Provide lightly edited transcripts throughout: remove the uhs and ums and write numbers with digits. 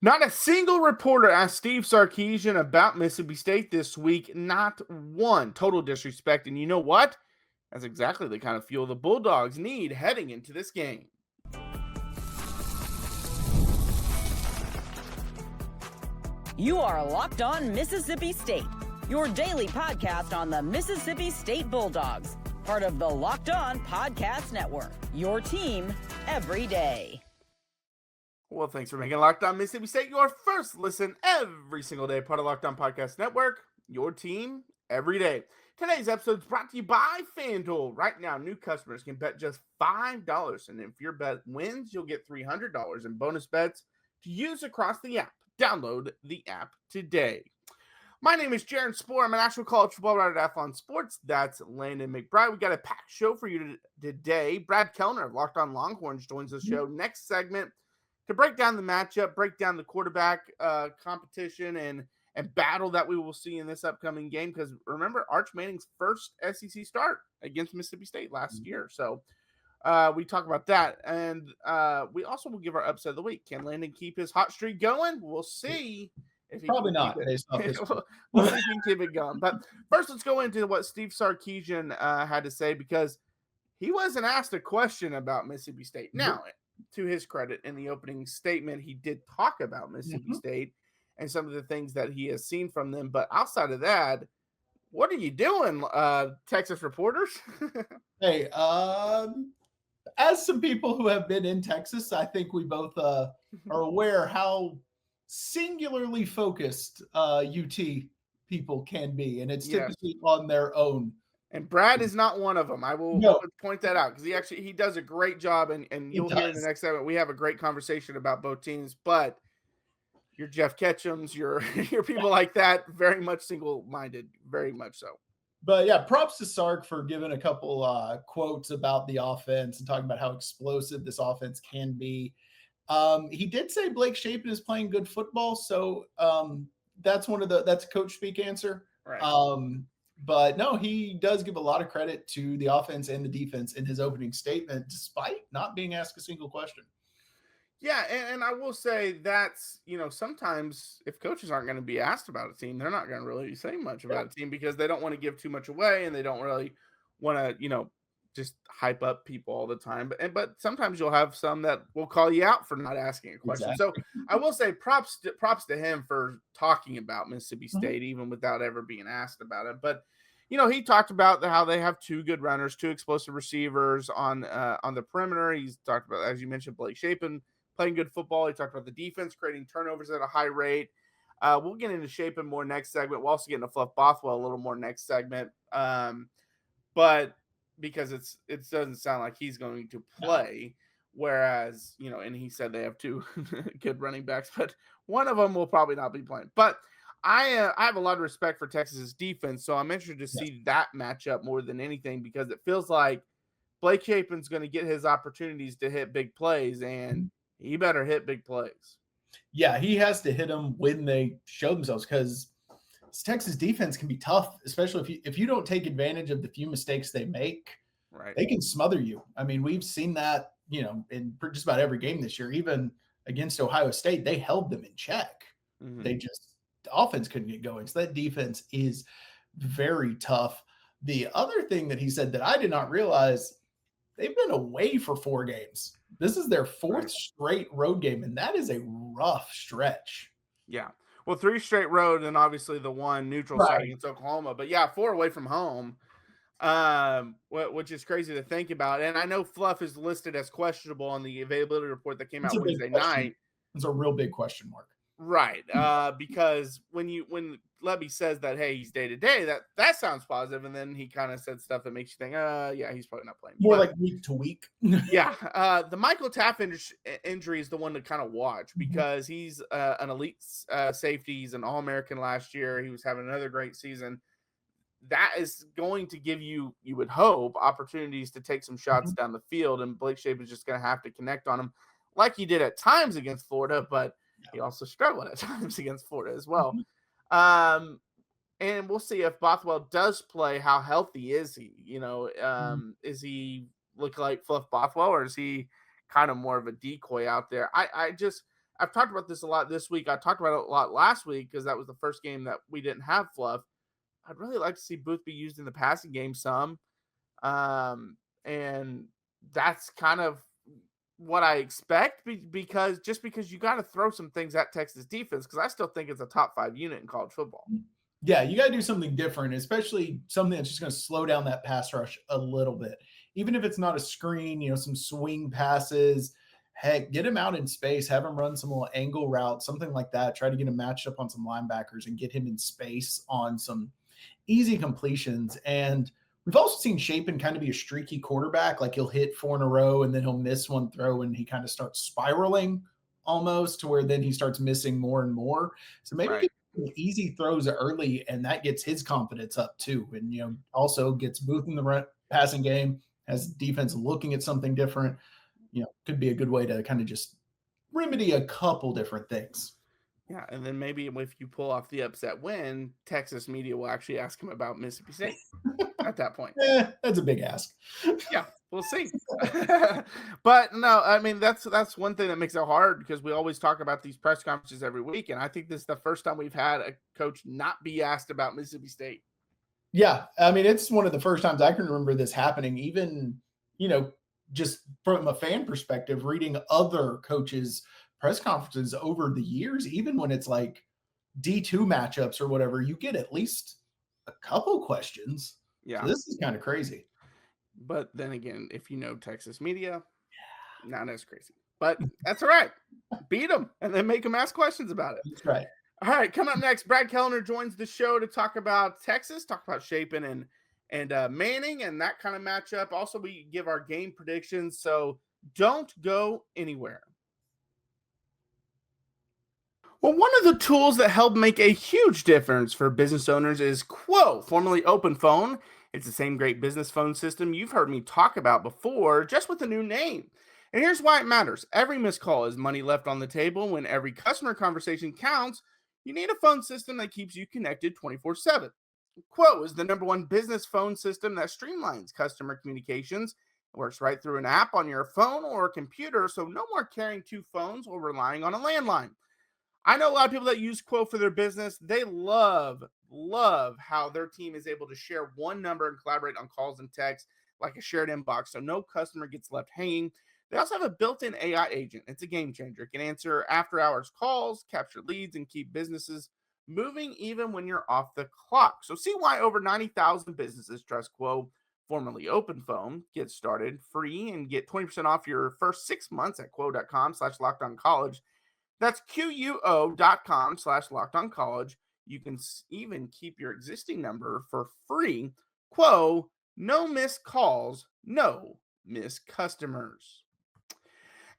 Not a single reporter asked Steve Sarkisian about Mississippi State this week. Not one. Total disrespect. And you know what? That's exactly the kind of fuel the Bulldogs need heading into this game. You are Locked On Mississippi State, your daily podcast on the Mississippi State Bulldogs, part of the Locked On Podcast Network, your team every day. Well, thanks for making Locked On Mississippi State your first listen every single day, part of Locked On Podcast Network, your team every day. Today's episode is brought to you by FanDuel. Right now, new customers can bet just $5, and if your bet wins, you'll get $300 in bonus bets to use across the app. Download the app today. My name is Jaron Spor. I'm an actual college football writer at Athlon Sports. That's Landon McBride. We got a packed show for you today. Brad Kellner of Locked On Longhorns joins the show next segment to break down the matchup, break down the quarterback competition and battle that we will see in this upcoming game. Because remember, Arch Manning's first SEC start against Mississippi State last year. So we talk about that. And we also will give our upset of the week. Can Landon keep his hot streak going? We'll see. If he Probably not. We'll see if he can keep it going. But first, let's go into what Steve Sarkisian had to say, because he wasn't asked a question about Mississippi State. Now, to his credit, in the opening statement, he did talk about Mississippi State and some of the things that he has seen from them. But outside of that, what are you doing, Texas reporters? Hey, as some people who have been in Texas, I think we both are aware how singularly focused UT people can be, and it's typically on their own. And Brad is not one of them. I will point that out, because he does a great job, and you'll hear in the next segment we have a great conversation about both teams. But your Jeff Ketchums, your people like that, very much single-minded, very much so. But yeah, props to Sark for giving a couple quotes about the offense and talking about how explosive this offense can be. He did say Blake Shapen is playing good football, so that's a coach speak answer. Right. But no, he does give a lot of credit to the offense and the defense in his opening statement, despite not being asked a single question. Yeah, and I will say that's, sometimes if coaches aren't going to be asked about a team, they're not going to really say much about a team, because they don't want to give too much away, and they don't really want to, just hype up people all the time. But sometimes you'll have some that will call you out for not asking a question. Exactly. So I will say props to him for talking about Mississippi State, even without ever being asked about it. But, he talked about how they have two good runners, two explosive receivers on the perimeter. He's talked about, as you mentioned, Blake Shapen playing good football. He talked about the defense creating turnovers at a high rate. We'll get into Shapen more next segment. We'll also get into Fluff Bothwell a little more next segment. But because it doesn't sound like he's going to play, whereas, and he said they have two good running backs, but one of them will probably not be playing. But I have a lot of respect for Texas's defense, so I'm interested to see that matchup more than anything, because it feels like Blake Shapen's going to get his opportunities to hit big plays, and he better hit big plays. Yeah, he has to hit them when they show themselves, because Texas defense can be tough, especially if you don't take advantage of the few mistakes they make. Right. They can smother you. I mean, we've seen that, in just about every game this year. Even against Ohio State, they held them in check. Mm-hmm. The offense couldn't get going. So that defense is very tough. The other thing that he said that I did not realize, they've been away for 4 games. This is their 4th straight road game, and that is a rough stretch. Yeah. Well, 3 straight road, and obviously the one neutral site against Oklahoma. But yeah, 4 away from home, which is crazy to think about. And I know Fluff is listed as questionable on the availability report that came out Wednesday night. It's a real big question mark. Right. Because when Lebby says that, hey, he's day-to-day, that sounds positive. And then he kind of said stuff that makes you think, yeah, he's probably not playing. More like week to week. Yeah. The Michael Taff injury is the one to kind of watch, because he's an elite safety. He's an All-American last year. He was having another great season. That is going to give you would hope, opportunities to take some shots down the field. And Blake Shapen is just going to have to connect on him like he did at times against Florida, but he also struggled at times against Florida as well. And we'll see if Bothwell does play, how healthy is he? Is he look like Fluff Bothwell, or is he kind of more of a decoy out there? I've talked about this a lot this week. I talked about it a lot last week because that was the first game that we didn't have Fluff. I'd really like to see Booth be used in the passing game some. And that's kind of what I expect because you got to throw some things at Texas defense because I still think it's a top 5 unit in college football. Yeah, you got to do something different, especially something that's just going to slow down that pass rush a little bit. Even if it's not a screen, some swing passes, heck, get him out in space, have him run some little angle routes, something like that. Try to get him matched up on some linebackers and get him in space on some easy completions. And we've also seen Shapen kind of be a streaky quarterback. Like he'll hit 4 in a row and then he'll miss one throw and he kind of starts spiraling almost to where then he starts missing more and more. So maybe get easy throws early and that gets his confidence up too. And, also gets Booth in the passing game, has defense looking at something different. Could be a good way to kind of just remedy a couple different things. Yeah, and then maybe if you pull off the upset win, Texas media will actually ask him about Mississippi State at that point. That's a big ask. Yeah, we'll see. But no, I mean, that's one thing that makes it hard because we always talk about these press conferences every week, and I think this is the first time we've had a coach not be asked about Mississippi State. Yeah, I mean, it's one of the first times I can remember this happening, even, just from a fan perspective, reading other coaches' press conferences over the years, even when it's like D2 matchups or whatever, you get at least a couple questions. Yeah. So this is kind of crazy. But then again, if you know Texas media, not as crazy. But that's all right. Beat them and then make them ask questions about it. That's right. All right, coming up next, Brad Kellner joins the show to talk about Texas, talk about Shapen and Manning and that kind of matchup. Also, we give our game predictions, so don't go anywhere. Well, one of the tools that help make a huge difference for business owners is Quo, formerly Open Phone. It's the same great business phone system you've heard me talk about before, just with a new name. And here's why it matters. Every missed call is money left on the table. When every customer conversation counts, you need a phone system that keeps you connected 24/7. Quo is the #1 business phone system that streamlines customer communications. It works right through an app on your phone or a computer, so no more carrying 2 phones or relying on a landline. I know a lot of people that use Quo for their business. They love how their team is able to share one number and collaborate on calls and texts like a shared inbox, so no customer gets left hanging. They also have a built-in AI agent. It's a game changer. It can answer after-hours calls, capture leads, and keep businesses moving even when you're off the clock. So see why over 90,000 businesses trust Quo, formerly Open Phone. Get started free and get 20% off your first 6 months at quo.com/lockedoncollege. That's QUO.com/lockedoncollege. You can even keep your existing number for free. Quo, no missed calls, no missed customers.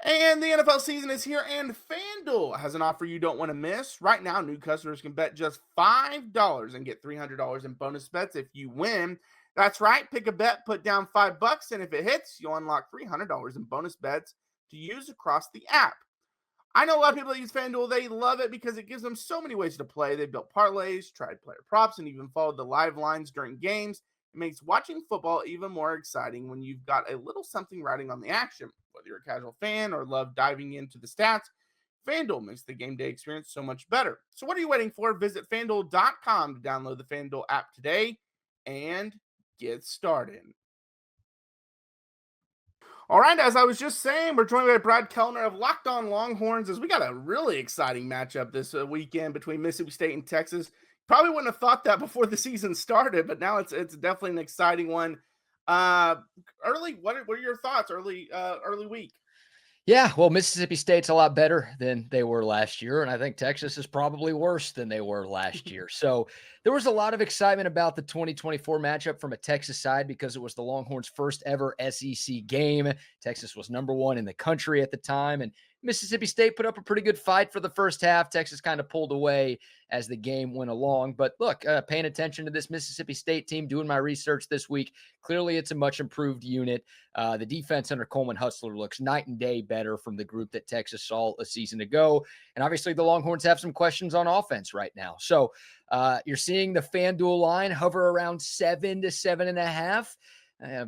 And the NFL season is here, and FanDuel has an offer you don't want to miss. Right now, new customers can bet just $5 and get $300 in bonus bets if you win. That's right. Pick a bet, put down $5, and if it hits, you'll unlock $300 in bonus bets to use across the app. I know a lot of people that use FanDuel. They love it because it gives them so many ways to play. They built parlays, tried player props, and even followed the live lines during games. It makes watching football even more exciting when you've got a little something riding on the action. Whether you're a casual fan or love diving into the stats, FanDuel makes the game day experience so much better. So what are you waiting for? Visit FanDuel.com to download the FanDuel app today and get started. All right, as I was just saying, we're joined by Brad Kellner of Locked On Longhorns as we got a really exciting matchup this weekend between Mississippi State and Texas. Probably wouldn't have thought that before the season started, but now it's definitely an exciting one. Early, what are your thoughts? Early week. Yeah, well, Mississippi State's a lot better than they were last year, and I think Texas is probably worse than they were last year. So there was a lot of excitement about the 2024 matchup from a Texas side because it was the Longhorns' first ever SEC game. Texas was #1 in the country at the time, and Mississippi State put up a pretty good fight for the first half. Texas kind of pulled away as the game went along. But look, paying attention to this Mississippi State team, doing my research this week, clearly it's a much improved unit. The defense under Coleman Hustler looks night and day better from the group that Texas saw a season ago. And obviously the Longhorns have some questions on offense right now. So you're seeing the FanDuel line hover around 7 to 7.5.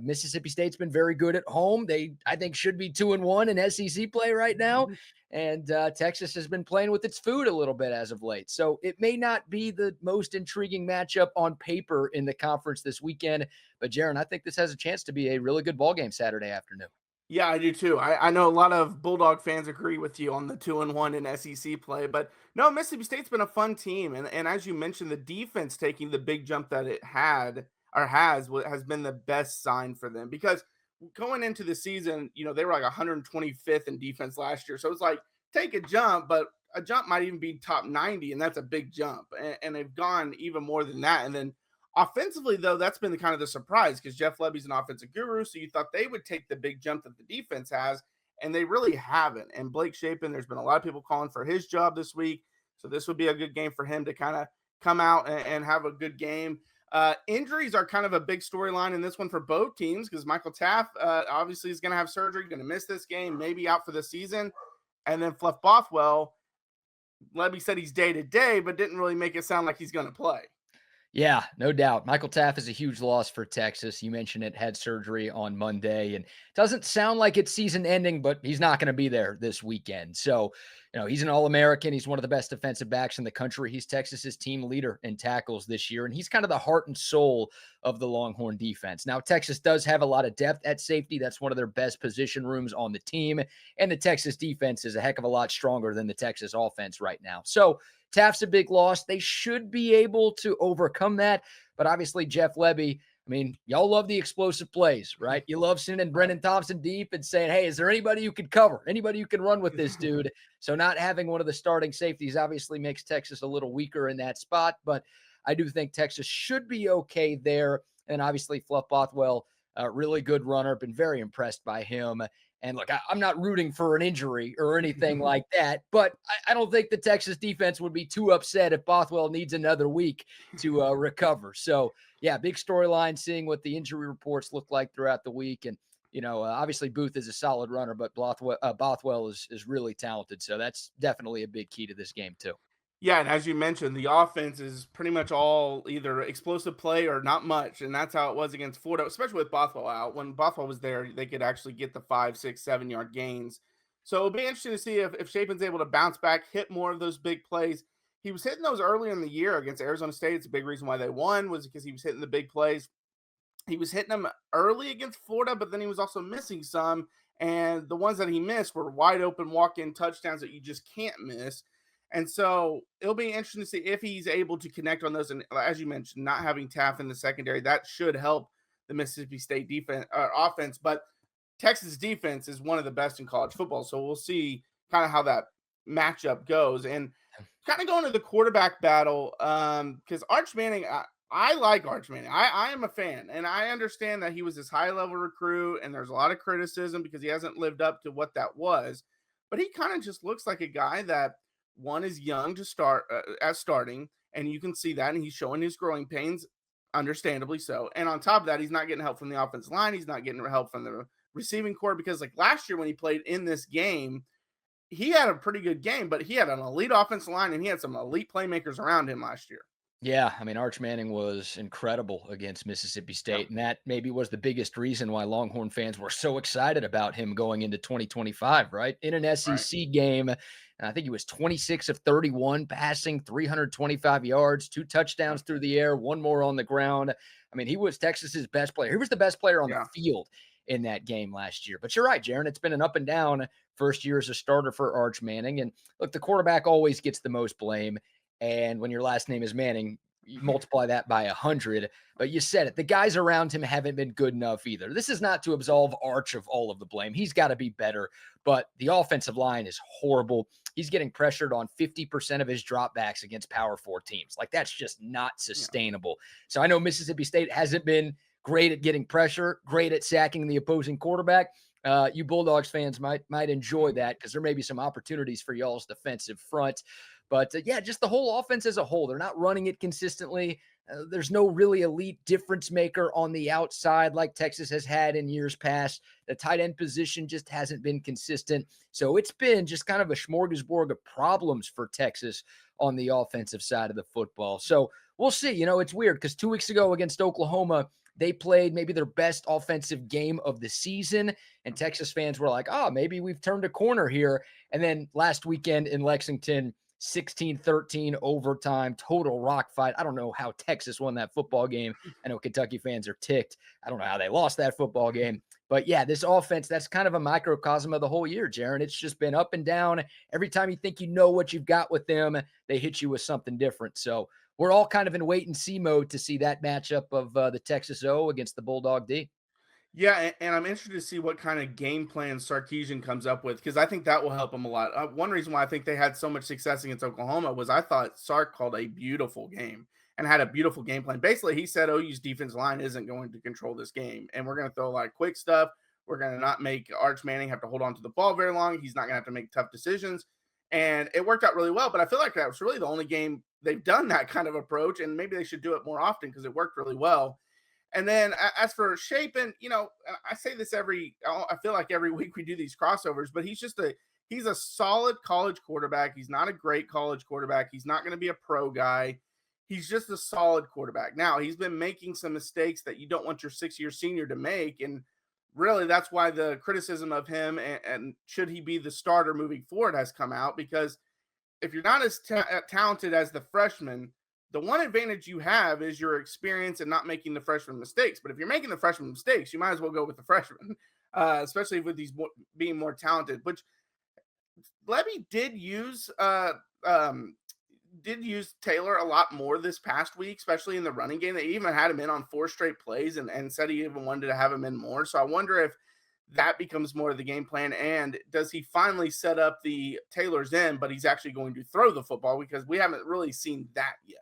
Mississippi State's been very good at home. They, I think, should be 2-1 in SEC play right now. And Texas has been playing with its food a little bit as of late. So it may not be the most intriguing matchup on paper in the conference this weekend. But, Jaron, I think this has a chance to be a really good ball game Saturday afternoon. Yeah, I do too. I know a lot of Bulldog fans agree with you on the 2-1 in SEC play, but no, Mississippi State's been a fun team, and as you mentioned, the defense taking the big jump that it had or has been the best sign for them because going into the season, they were like 125th in defense last year, so it's like take a jump, but a jump might even be top 90, and that's a big jump, and they've gone even more than that, and then offensively, though, that's been the kind of the surprise because Jeff Lebby's an offensive guru, so you thought they would take the big jump that the defense has, and they really haven't. And Blake Shapen, there's been a lot of people calling for his job this week, so this would be a good game for him to kind of come out and have a good game. Injuries are kind of a big storyline in this one for both teams because Michael Taft obviously is going to have surgery, going to miss this game, maybe out for the season. And then Fluff Bothwell, Lebby said he's day-to-day, but didn't really make it sound like he's going to play. Yeah, no doubt. Michael Taft is a huge loss for Texas. You mentioned it, had surgery on Monday, and doesn't sound like it's season ending, but he's not going to be there this weekend. So, he's an All-American. He's one of the best defensive backs in the country. He's Texas's team leader in tackles this year, and he's kind of the heart and soul of the Longhorn defense. Now, Texas does have a lot of depth at safety. That's one of their best position rooms on the team, and the Texas defense is a heck of a lot stronger than the Texas offense right now. So, Taft's a big loss. They should be able to overcome that. But obviously, Jeff Lebby, y'all love the explosive plays, right? You love sending Brennan Thompson deep and saying, hey, is there anybody you could cover? Anybody you can run with this dude? So not having one of the starting safeties obviously makes Texas a little weaker in that spot. But I do think Texas should be okay there. And obviously, Fluff Bothwell, a really good runner. Been very impressed by him. And look, I'm not rooting for an injury or anything like that, but I don't think the Texas defense would be too upset if Bothwell needs another week to recover. So, yeah, big storyline, seeing what the injury reports look like throughout the week. And, obviously Booth is a solid runner, but Bothwell is really talented. So that's definitely a big key to this game too. Yeah, and as you mentioned, the offense is pretty much all either explosive play or not much, and that's how it was against Florida, especially with Bothwell out. When Bothwell was there, they could actually get the 5, 6, 7-yard gains. So it'll be interesting to see if Shapen's able to bounce back, hit more of those big plays. He was hitting those earlier in the year against Arizona State. It's a big reason why they won was because he was hitting the big plays. He was hitting them early against Florida, but then he was also missing some, and the ones that he missed were wide open walk-in touchdowns that you just can't miss. And so it'll be interesting to see if he's able to connect on those. And as you mentioned, not having Taft in the secondary, that should help the Mississippi State defense offense. But Texas defense is one of the best in college football. So we'll see kind of how that matchup goes. And kind of going to the quarterback battle, because Arch Manning, I like Arch Manning. I am a fan. And I understand that he was this high-level recruit, and there's a lot of criticism because he hasn't lived up to what that was. But he kind of just looks like a guy that, one, is young to start at starting, and you can see that, and he's showing his growing pains, understandably so. And on top of that, he's not getting help from the offensive line. He's not getting help from the receiving corps because, like last year when he played in this game, he had a pretty good game, but he had an elite offensive line, and he had some elite playmakers around him last year. Yeah, Arch Manning was incredible against Mississippi State, and that maybe was the biggest reason why Longhorn fans were so excited about him going into 2025, right? In an SEC game, and I think he was 26 of 31 passing, 325 yards, 2 touchdowns through the air, 1 more on the ground. He was Texas's best player. He was the best player on the field in that game last year. But you're right, Jaron, it's been an up and down first year as a starter for Arch Manning. And look, the quarterback always gets the most blame. And when your last name is Manning, you multiply that by 100. But you said it. The guys around him haven't been good enough either. This is not to absolve Arch of all of the blame. He's got to be better. But the offensive line is horrible. He's getting pressured on 50% of his dropbacks against Power 4 teams. Like, that's just not sustainable. So I know Mississippi State hasn't been great at getting pressure, great at sacking the opposing quarterback. You Bulldogs fans might enjoy that because there may be some opportunities for y'all's defensive front. But, just the whole offense as a whole. They're not running it consistently. There's no really elite difference maker on the outside like Texas has had in years past. The tight end position just hasn't been consistent. So it's been just kind of a smorgasbord of problems for Texas on the offensive side of the football. So we'll see. It's weird because 2 weeks ago against Oklahoma, they played maybe their best offensive game of the season. And Texas fans were like, oh, maybe we've turned a corner here. And then last weekend in Lexington, 16-13 overtime, total rock fight. I don't know how Texas won that football game. I know Kentucky fans are ticked. I don't know how they lost that football game. But yeah, this offense, that's kind of a microcosm of the whole year, Jaron. It's just been up and down. Every time you think you know what you've got with them, they hit you with something different. So we're all kind of in wait and see mode to see that matchup of the Texas O against the Bulldog D. Yeah, and I'm interested to see what kind of game plan Sarkisian comes up with, because I think that will help him a lot. One reason why I think they had so much success against Oklahoma was I thought Sark called a beautiful game and had a beautiful game plan. Basically, he said OU's defense line isn't going to control this game, and we're going to throw a lot of quick stuff. We're going to not make Arch Manning have to hold on to the ball very long. He's not going to have to make tough decisions, and it worked out really well. But I feel like that was really the only game they've done that kind of approach, and maybe they should do it more often because it worked really well. And then as for Shapen, I say this I feel like every week we do these crossovers, but he's a solid college quarterback. He's not a great college quarterback. He's not going to be a pro guy. He's just a solid quarterback. Now, he's been making some mistakes that you don't want your 6-year senior to make. And really, that's why the criticism of him and should he be the starter moving forward has come out, because if you're not as talented as the freshman, the one advantage you have is your experience and not making the freshman mistakes. But if you're making the freshman mistakes, you might as well go with the freshman, especially with these being more talented. Which Levy did use Taylor a lot more this past week, especially in the running game. They even had him in on 4 straight plays and said he even wanted to have him in more. So I wonder if that becomes more of the game plan. And does he finally set up the Taylor's end, but he's actually going to throw the football, because we haven't really seen that yet.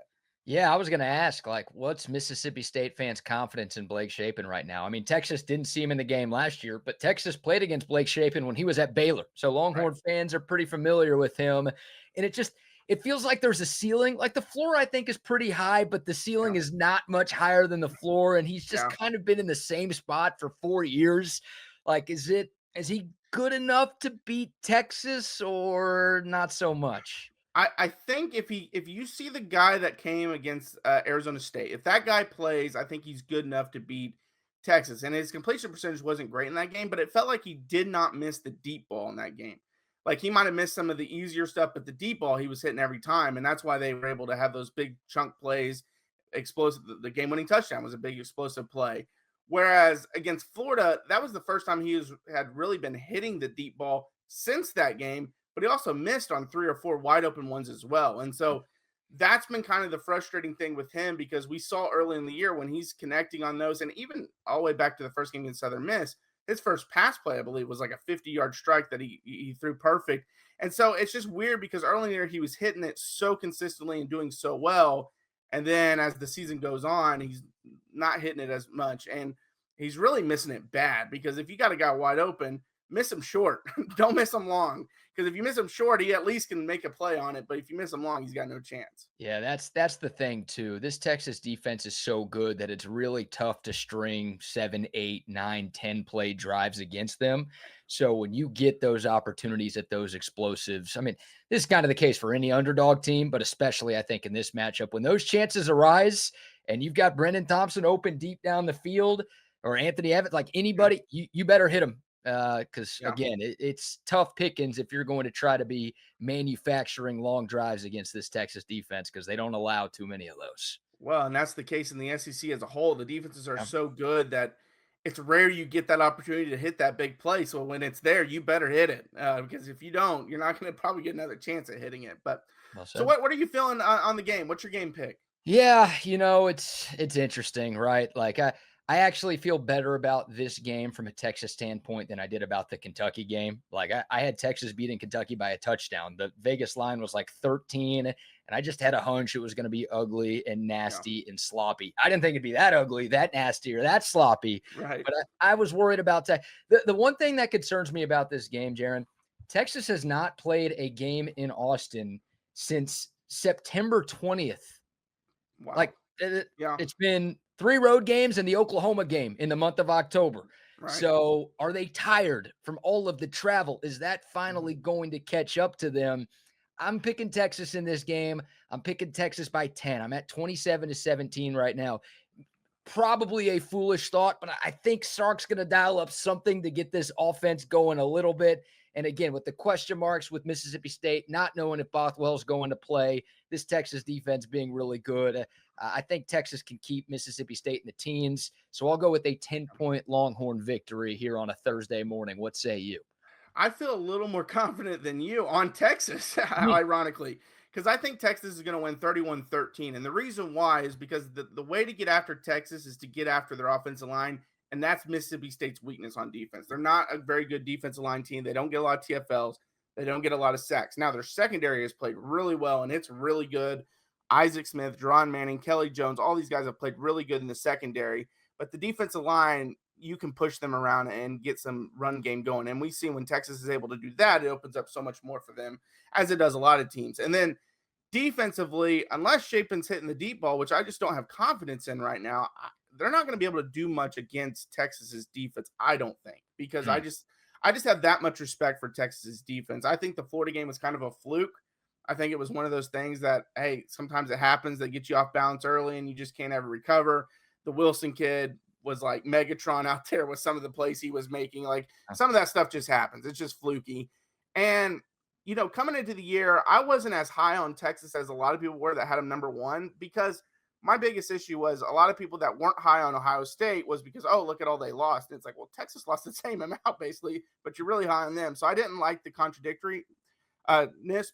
Yeah, I was going to ask, what's Mississippi State fans' confidence in Blake Shapen right now? I mean, Texas didn't see him in the game last year, but Texas played against Blake Shapen when he was at Baylor. So Longhorn fans are pretty familiar with him. And it feels like there's a ceiling. Like, the floor, I think, is pretty high, but the ceiling is not much higher than the floor. And he's just kind of been in the same spot for 4 years. Like, is he good enough to beat Texas or not so much? I think if you see the guy that came against Arizona State, if that guy plays, I think he's good enough to beat Texas. And his completion percentage wasn't great in that game, but it felt like he did not miss the deep ball in that game. Like, he might have missed some of the easier stuff, but the deep ball he was hitting every time, and that's why they were able to have those big chunk plays, explosive. The game-winning touchdown was a big explosive play. Whereas against Florida, that was the first time he had really been hitting the deep ball since that game. But he also missed on 3 or 4 wide open ones as well. And so that's been kind of the frustrating thing with him, because we saw early in the year when he's connecting on those, and even all the way back to the first game against Southern Miss, his first pass play, I believe, was like a 50-yard strike that he threw perfect. And so it's just weird, because early in the year he was hitting it so consistently and doing so well. And then as the season goes on, he's not hitting it as much. And he's really missing it bad, because if you got a guy wide open, miss him short. Don't miss him long. Because if you miss him short, he at least can make a play on it. But if you miss him long, he's got no chance. Yeah, that's the thing, too. This Texas defense is so good that it's really tough to string 7, 8, 9, 10 play drives against them. So when you get those opportunities at those explosives, I mean, this is kind of the case for any underdog team, but especially I think in this matchup, when those chances arise and you've got Brendan Thompson open deep down the field, or Anthony Evans, like anybody, you better hit him. Because again, it's tough pickings if you're going to try to be manufacturing long drives against this Texas defense, because they don't allow too many of those. Well, and that's the case in the SEC as a whole. The defenses are so good that it's rare you get that opportunity to hit that big play. So when it's there, you better hit it, because if you don't, you're not going to probably get another chance at hitting it. But so what are you feeling on the game? What's your game pick? Yeah, it's interesting, right? Like, I actually feel better about this game from a Texas standpoint than I did about the Kentucky game. Like, I had Texas beating Kentucky by a touchdown. The Vegas line was like 13, and I just had a hunch it was going to be ugly and nasty and sloppy. I didn't think it'd be that ugly, that nasty, or that sloppy. Right. But I was worried about that. The one thing that concerns me about this game, Jaron, Texas has not played a game in Austin since September 20th. Wow. Like, it's been 3 road games and the Oklahoma game in the month of October. Right. So are they tired from all of the travel? Is that finally going to catch up to them? I'm picking Texas in this game. I'm picking Texas by 10. I'm at 27-17 right now. probably a foolish thought, but I think Sark's going to dial up something to get this offense going a little bit. And again, with the question marks with Mississippi State, not knowing if Bothwell's going to play, this Texas defense being really good, I think Texas can keep Mississippi State in the teens. So I'll go with a 10-point Longhorn victory here on a Thursday morning. What say you? I feel a little more confident than you on Texas, ironically, because I think Texas is going to win 31-13. And the reason why is because the way to get after Texas is to get after their offensive line. And that's Mississippi State's weakness on defense. They're not a very good defensive line team. They don't get a lot of TFLs. They don't get a lot of sacks. Now, their secondary has played really well, and it's really good. Isaac Smith, Jaron Manning, Kelly Jones, all these guys have played really good in the secondary. But the defensive line, you can push them around and get some run game going. And we see when Texas is able to do that, it opens up so much more for them, as it does a lot of teams. And then defensively, unless Shapen's hitting the deep ball, which I just don't have confidence in right now, they're not going to be able to do much against Texas's defense, I don't think, because I just have that much respect for Texas's defense. I think the Florida game was kind of a fluke. I think it was one of those things that, hey, sometimes it happens. They get you off balance early and you just can't ever recover. The Wilson kid was like Megatron out there with some of the plays he was making. Like, some of that stuff just happens. It's just fluky. And, you know, coming into the year, I wasn't as high on Texas as a lot of people were that had them number one, because my biggest issue was a lot of people that weren't high on Ohio State was because, oh, look at all they lost. And it's like, well, Texas lost the same amount basically, but you're really high on them. So I didn't like the contradictoriness,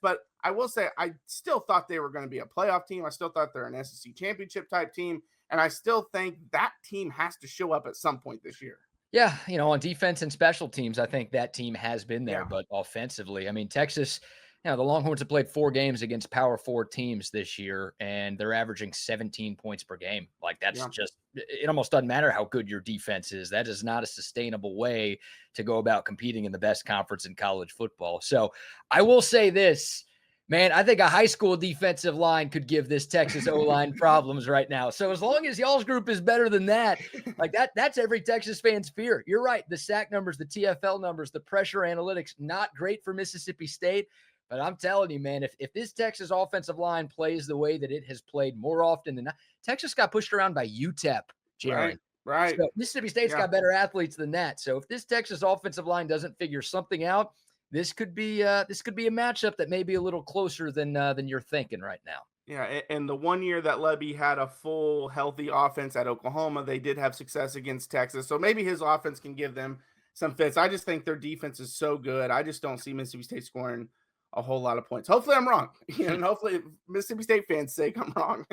but I will say I still thought they were going to be a playoff team. I still thought they're an SEC championship type team. And I still think that team has to show up at some point this year. Yeah, you know, on defense and special teams, I think that team has been there. Yeah. But offensively, I mean, Texas, you know, the Longhorns have played 4 games against Power 4 teams this year, and they're averaging 17 points per game. Like, that's just, it almost doesn't matter how good your defense is. That is not a sustainable way to go about competing in the best conference in college football. So I will say this, man, I think a high school defensive line could give this Texas O-line problems right now. So as long as y'all's group is better than that, like that's every Texas fan's fear. You're right. The sack numbers, the TFL numbers, the pressure analytics, not great for Mississippi State. But I'm telling you, man, if this Texas offensive line plays the way that it has played more often than not, Texas got pushed around by UTEP, Jaron. Right. So Mississippi State's got better athletes than that. So if this Texas offensive line doesn't figure something out, this could be a matchup that may be a little closer than you're thinking right now. Yeah, and the one year that Lebby had a full healthy offense at Oklahoma, they did have success against Texas. So maybe his offense can give them some fits. I just think their defense is so good. I just don't see Mississippi State scoring a whole lot of points. Hopefully I'm wrong. And hopefully, Mississippi State fans' sake, I'm wrong.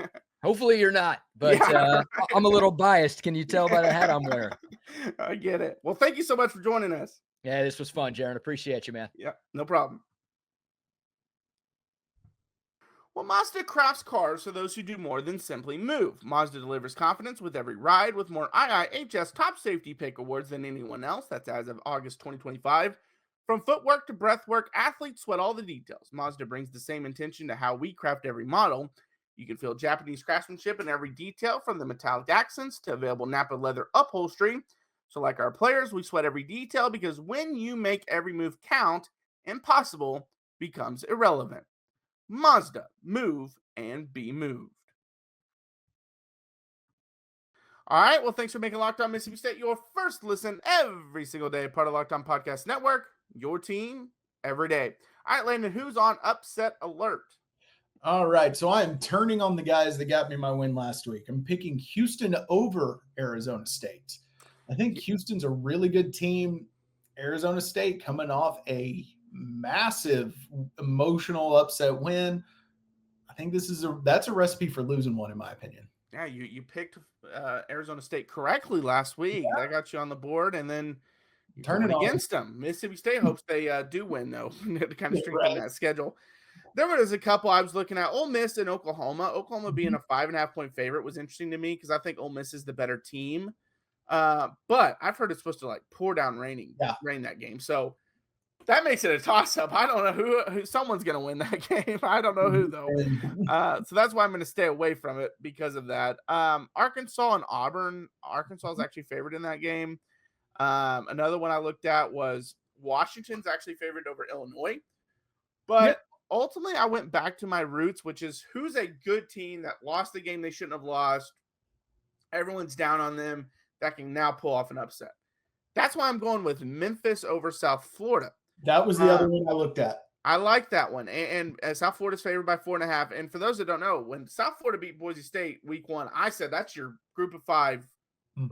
Hopefully you're not, but I'm a little biased. Can you tell by the hat I'm wearing? I get it. Well, thank you so much for joining us. Yeah, this was fun, Jaron. Appreciate you, man. Yeah, no problem. Well, Mazda crafts cars for those who do more than simply move. Mazda delivers confidence with every ride with more IIHS Top Safety Pick awards than anyone else. That's as of August 2025. From footwork to breathwork, athletes sweat all the details. Mazda brings the same intention to how we craft every model. You can feel Japanese craftsmanship in every detail, from the metallic accents to available Napa leather upholstery. So like our players, we sweat every detail, because when you make every move count, impossible becomes irrelevant. Mazda, move and be moved. All right, well, thanks for making Locked On Mississippi State your first listen every single day, part of Locked On Podcast Network, your team every day. All right, Landon, who's on upset alert? All right, so I'm turning on the guys that got me my win last week. I'm picking Houston over Arizona State. I think Houston's a really good team. Arizona State coming off a massive emotional upset win. I think that's a recipe for losing one, in my opinion. Yeah, you picked Arizona State correctly last week. Yeah. That got you on the board, and then you turned against them. Mississippi State hopes they do win, though, to kind of strengthen that schedule. There was a couple I was looking at. Ole Miss and Oklahoma. Oklahoma being a 5.5-point favorite was interesting to me, because I think Ole Miss is the better team. But I've heard it's supposed to like pour down rain that game. So that makes it a toss-up. I don't know who someone's going to win that game. I don't know who, though. So that's why I'm going to stay away from it because of that. Arkansas and Auburn. Arkansas is actually favored in that game. Another one I looked at was Washington's actually favored over Illinois. But ultimately, I went back to my roots, which is who's a good team that lost the game they shouldn't have lost, Everyone's down on them. That can now pull off an upset. That's why I'm going with Memphis over South Florida. That was the other one I looked at. I like that one. And South Florida's favored by 4.5. And for those that don't know, when South Florida beat Boise State week 1, I said that's your group of 5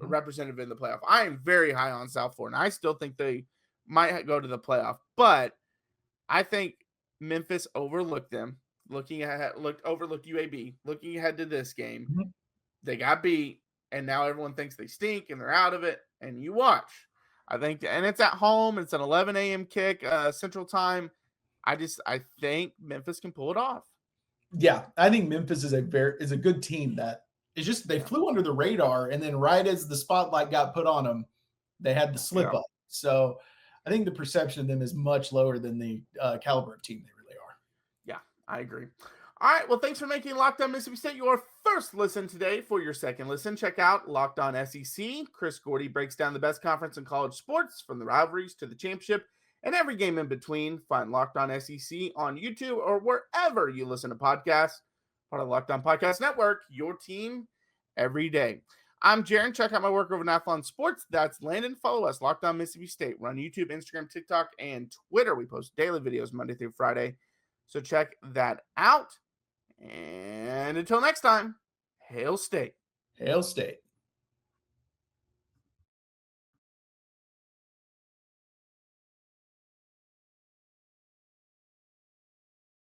representative in the playoff. I am very high on South Florida. And I still think they might go to the playoff. But I think Memphis overlooked them. Overlooked UAB. Looking ahead to this game, they got beat. And now everyone thinks they stink and they're out of it. And you watch. I think, and it's at home. It's an 11 a.m. kick Central Time. I think Memphis can pull it off. Yeah, I think Memphis is a good team that is just they flew under the radar, and then right as the spotlight got put on them, they had the slip up. So I think the perception of them is much lower than the caliber of team they really are. Yeah, I agree. All right, well, thanks for making Locked On Mississippi State your first listen today. For your second listen, check out Locked On SEC. Chris Gordy breaks down the best conference in college sports, from the rivalries to the championship and every game in between. Find Locked On SEC on YouTube or wherever you listen to podcasts. Part of the Locked On Podcast Network, your team every day. I'm Jaron. Check out my work over at Athlon Sports. That's Landon. Follow us, Locked On Mississippi State. We're on YouTube, Instagram, TikTok, and Twitter. We post daily videos Monday through Friday. So check that out. And until next time, Hail State. Hail State.